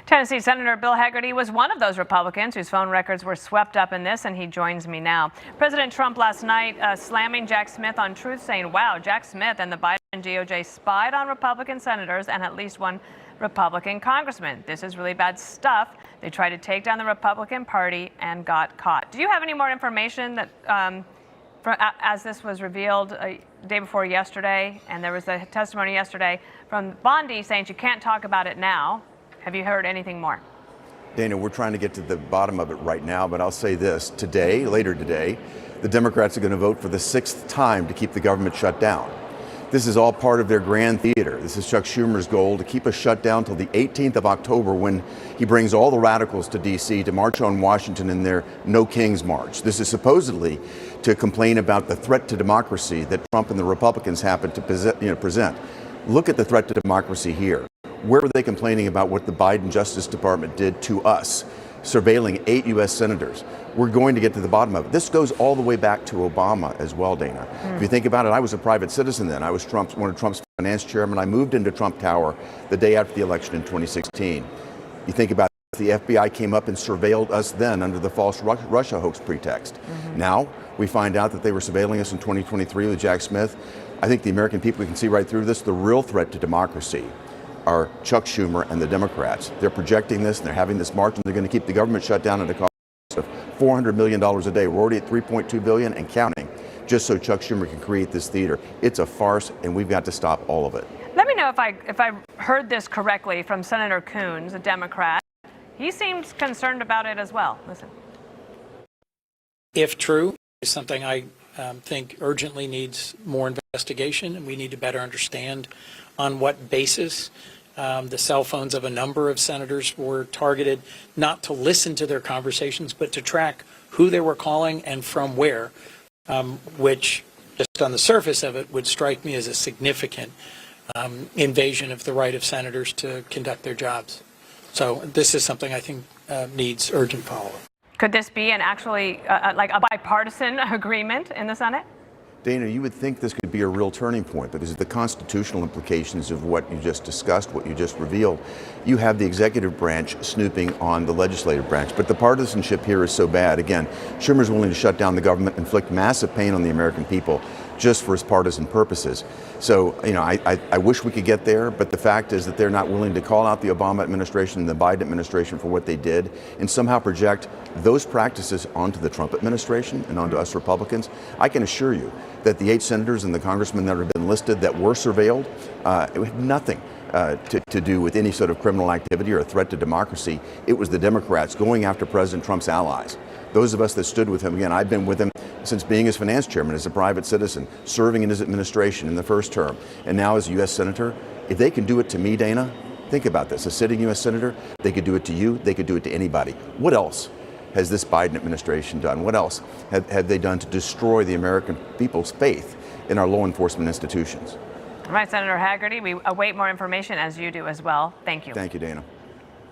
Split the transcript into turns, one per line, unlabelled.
Tennessee Senator Bill Hagerty was one of those Republicans whose phone records were swept up in this, and he joins me now. President Trump last night slamming Jack Smith on Truth, saying, wow, Jack Smith and the Biden DOJ spied on Republican senators and at least one Republican congressman. This is really bad stuff. They tried to take down the Republican Party and got caught. Do you have any more information that, as this was revealed day before yesterday, and there was a testimony yesterday from Bondi saying you can't talk about it now? Have you heard anything more?
Dana, we're trying to get to the bottom of it right now, but I'll say this. Later today, the Democrats are going to vote for the 6th time to keep the government shut down. This is all part of their grand theater. This is Chuck Schumer's goal, to keep us shut down till the 18th of October, when he brings all the radicals to D.C. to march on Washington in their No Kings March. This is supposedly to complain about the threat to democracy that Trump and the Republicans happen to present. Look at the threat to democracy here. Where were they complaining about what the Biden Justice Department did to us, surveilling 8 U.S. senators? We're going to get to the bottom of it. This goes all the way back to Obama as well, Dana. If you think about it, I was a private citizen then. I was one of Trump's finance chairmen. I moved into Trump Tower the day after the election in 2016. You think about it, the FBI came up and surveilled us then under the false Russia hoax pretext. Now we find out that they were surveilling us in 2023 with Jack Smith. I think the American people can see right through this. The real threat to democracy are Chuck Schumer and the Democrats. They're projecting this, and they're having this march, and they're going to keep the government shut down at a cost of $400 million a day. We're already at $3.2 billion and counting, just so Chuck Schumer can create this theater. It's a farce, and we've got to stop all of it.
Let me know if I heard this correctly from Senator Coons, a Democrat. He seems concerned about it as well. Listen.
If true, it's something I think urgently needs more investigation, and we need to better understand on what basis the cell phones of a number of senators were targeted, not to listen to their conversations, but to track who they were calling and from where, which just on the surface of it would strike me as a significant invasion of the right of senators to conduct their jobs. So this is something I think needs urgent follow-up.
Could this be an actually like a bipartisan agreement in the Senate?
Dana, you would think this could be a real turning point because of the constitutional implications of what you just discussed, what you just revealed. You have the executive branch snooping on the legislative branch, but the partisanship here is so bad. Again, Schumer's willing to shut down the government, inflict massive pain on the American people just for his partisan purposes. So, I wish we could get there, but the fact is that they're not willing to call out the Obama administration and the Biden administration for what they did and somehow project those practices onto the Trump administration and onto us Republicans. I can assure you that the 8 senators and the congressmen that have been listed that were surveilled, it had nothing to do with any sort of criminal activity or a threat to democracy. It was the Democrats going after President Trump's allies. Those of us that stood with him, again, I've been with him since being his finance chairman as a private citizen, serving in his administration in the first term, and now as a U.S. Senator. If they can do it to me, Dana, think about this. A sitting U.S. Senator, they could do it to you, they could do it to anybody. What else has this Biden administration done? What else have they done to destroy the American people's faith in our law enforcement institutions?
All right, Senator Hagerty, we await more information, as you do as well. Thank you.
Thank you, Dana.